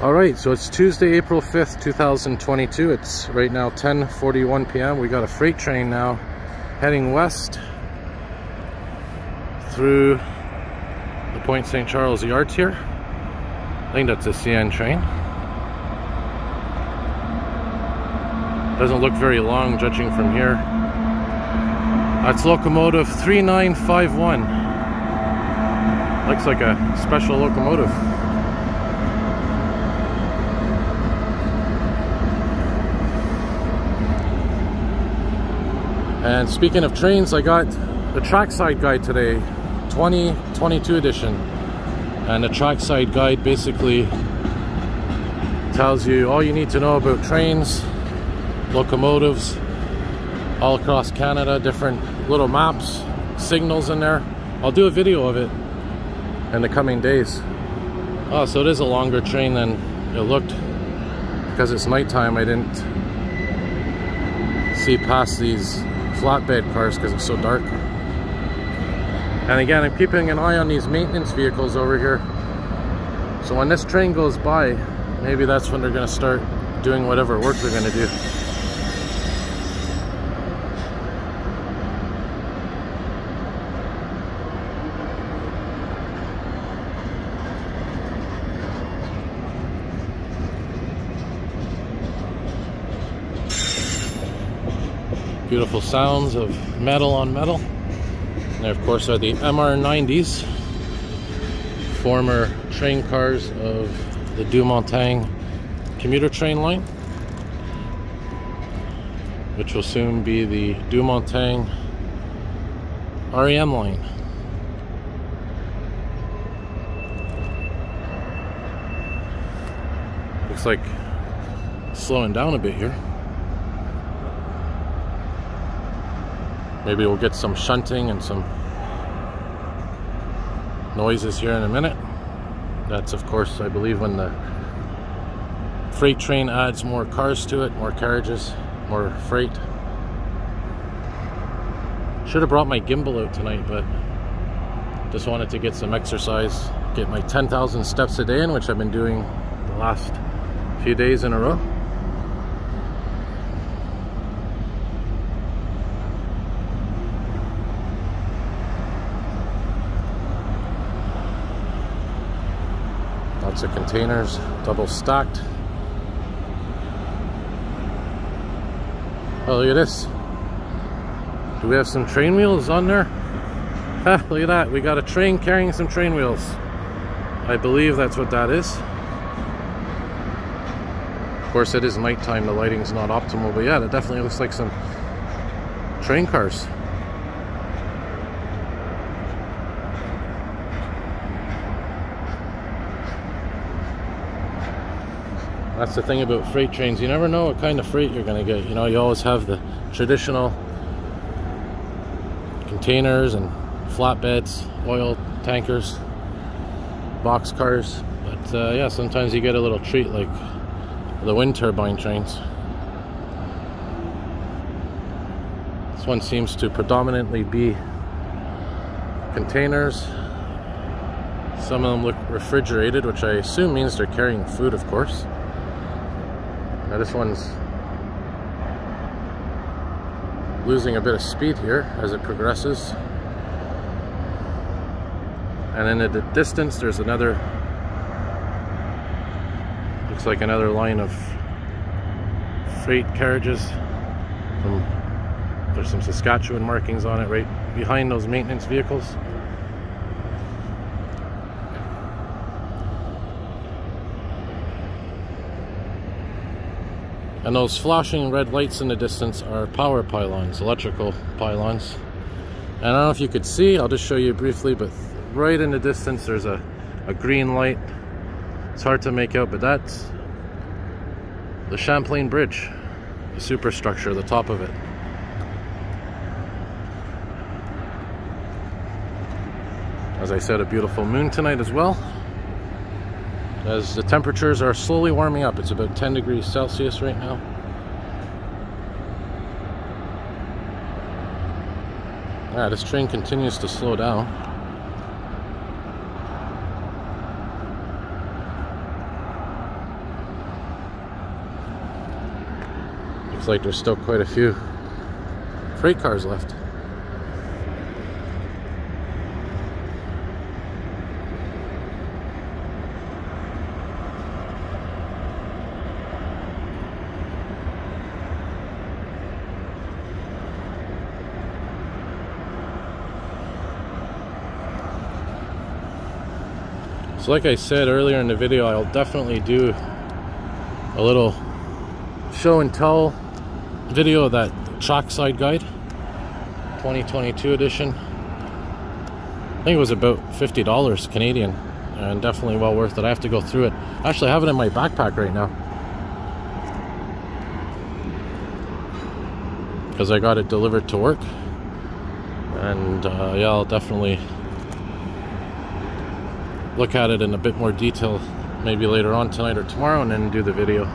Alright, so it's Tuesday, April 5th, 2022. It's right now 10:41 p.m. We got a freight train now heading west through the Pointe-Saint-Charles yards here. I think that's a CN train. Doesn't look very long judging from here. That's locomotive 3951. Looks like a special locomotive. And speaking of trains, I got the trackside guide today, 2022 edition. And the trackside guide basically tells you all you need to know about trains, locomotives, all across Canada, different little maps, signals in there. I'll do a video of it in the coming days. Oh, so it is a longer train than it looked. Because it's nighttime, I didn't see past these flatbed cars because it's so dark. And again, I'm keeping an eye on these maintenance vehicles over here. So when this train goes by, maybe that's when they're going to start doing whatever work they're going to do. Beautiful sounds of metal on metal. And of course are the MR90s, former train cars of the Deux-Montagnes commuter train line, which will soon be the Deux-Montagnes REM line. Looks like slowing down a bit here. Maybe we'll get some shunting and some noises here in a minute. That's of course, I believe, when the freight train adds more cars to it, more carriages, more freight. Should have brought my gimbal out tonight, but just wanted to get some exercise, get my 10,000 steps a day in, which I've been doing the last few days in a row. Lots of containers, double stacked. Oh, look at this. Do we have some train wheels on there? Ah, look at that. We got a train carrying some train wheels. I believe that's what that is. Of course, it is nighttime. The lighting's not optimal, but yeah, that definitely looks like some train cars. That's the thing about freight trains. You never know what kind of freight you're going to get. You know, you always have the traditional containers and flatbeds, oil tankers, box cars. But yeah, sometimes you get a little treat like the wind turbine trains. This one seems to predominantly be containers. Some of them look refrigerated, which I assume means they're carrying food, of course. Now this one's losing a bit of speed here as it progresses. And in the distance there's another, looks like another line of freight carriages. There's some Saskatchewan markings on it right behind those maintenance vehicles. And those flashing red lights in the distance are power pylons, electrical pylons. And I don't know if you could see, I'll just show you briefly, but right in the distance there's a green light. It's hard to make out, but that's the Champlain Bridge, the superstructure, the top of it. As I said, a beautiful moon tonight as well, as the temperatures are slowly warming up. It's about 10 degrees Celsius right now. Yeah, this train continues to slow down. Looks like there's still quite a few freight cars left. So like I said earlier in the video, I'll definitely do a little show and tell video of that trackside guide, 2022 edition. I think it was about $50 Canadian, and definitely well worth it. I have to go through it. Actually, I have it in my backpack right now because I got it delivered to work. And yeah, I'll definitely look at it in a bit more detail maybe later on tonight or tomorrow, and then do the video.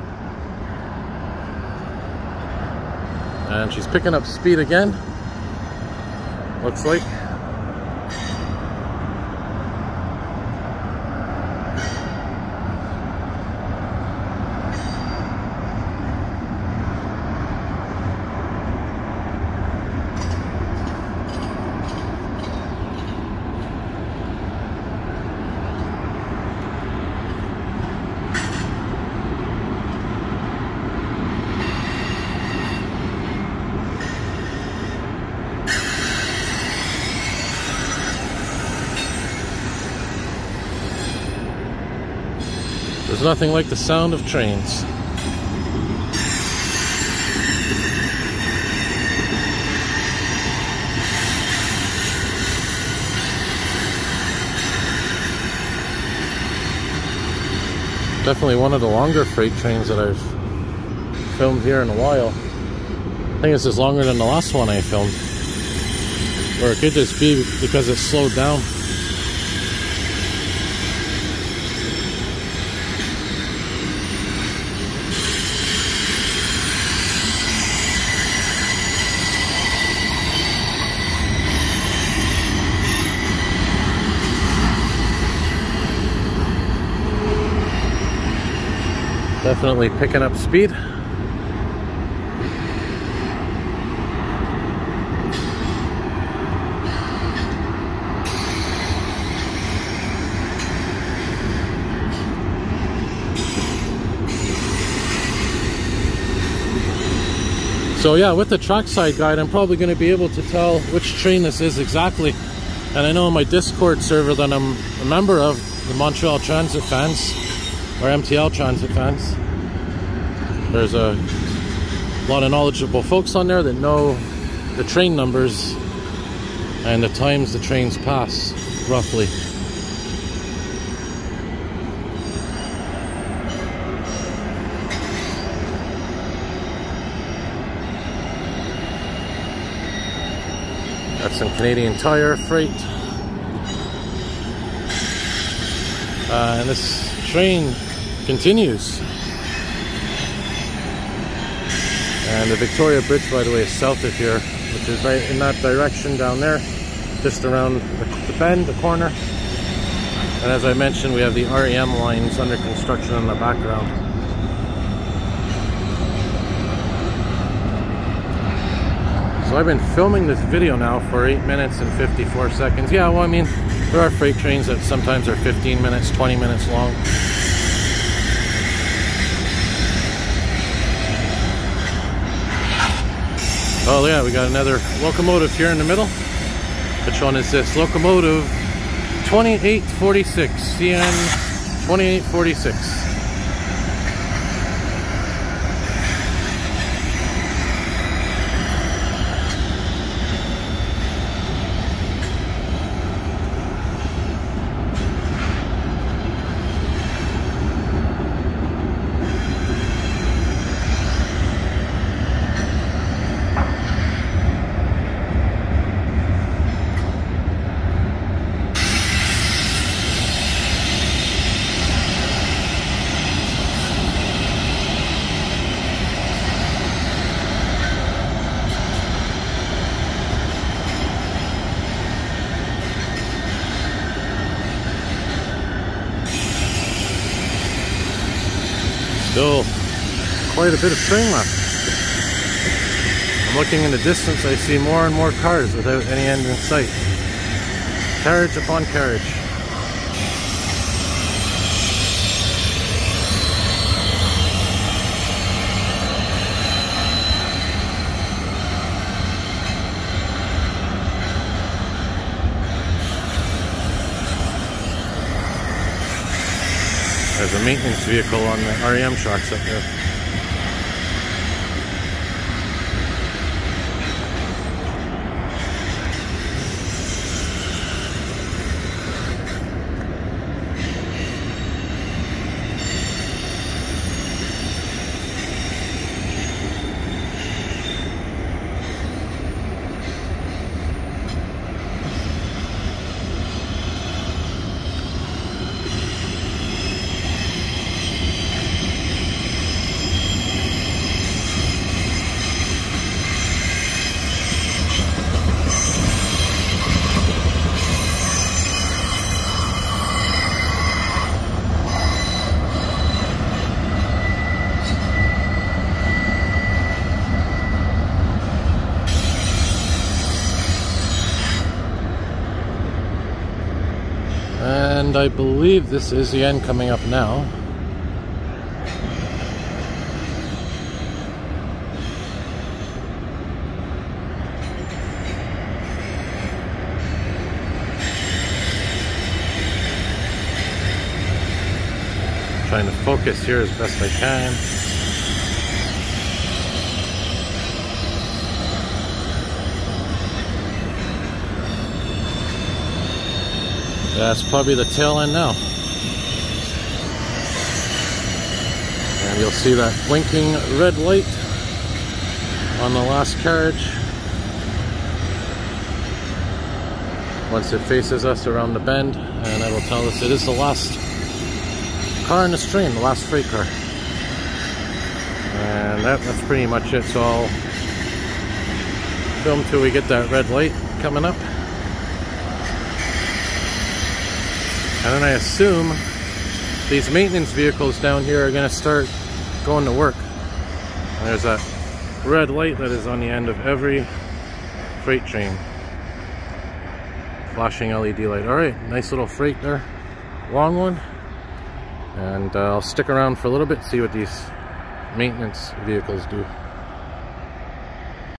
And she's picking up speed again, looks like. There's nothing like the sound of trains. Definitely one of the longer freight trains that I've filmed here in a while. I think this is longer than the last one I filmed. Or it could just be because it's slowed down. Definitely picking up speed. So yeah, with the trackside guide, I'm probably going to be able to tell which train this is exactly. And I know in my Discord server that I'm a member of, the Montreal Transit fans, or MTL Transit fans, there's a lot of knowledgeable folks on there that know the train numbers and the times the trains pass, roughly. Got some Canadian Tire freight. And this train continues. And the Victoria Bridge, by the way, is south of here, which is right in that direction down there, just around the bend, the corner. And as I mentioned, we have the REM lines under construction in the background. So I've been filming this video now for 8 minutes and 54 seconds. Yeah, well, I mean, there are freight trains that sometimes are 15 minutes, 20 minutes long. Oh yeah, we got another locomotive here in the middle. Which one is this? Locomotive 2846, CN 2846. Still quite a bit of train left. I'm looking in the distance, I see more and more cars without any end in sight. Carriage upon carriage. There's a maintenance vehicle on the REM tracks up there. And I believe this is the end coming up now. Trying to focus here as best I can. That's probably the tail end now. And you'll see that blinking red light on the last carriage. Once it faces us around the bend, and that will tell us it is the last car in the stream, the last freight car. And that's pretty much it. So I'll film till we get that red light coming up. And then I assume these maintenance vehicles down here are going to start going to work. And there's that red light that is on the end of every freight train. Flashing LED light. Alright, nice little freight there. Long one. And I'll stick around for a little bit, see what these maintenance vehicles do.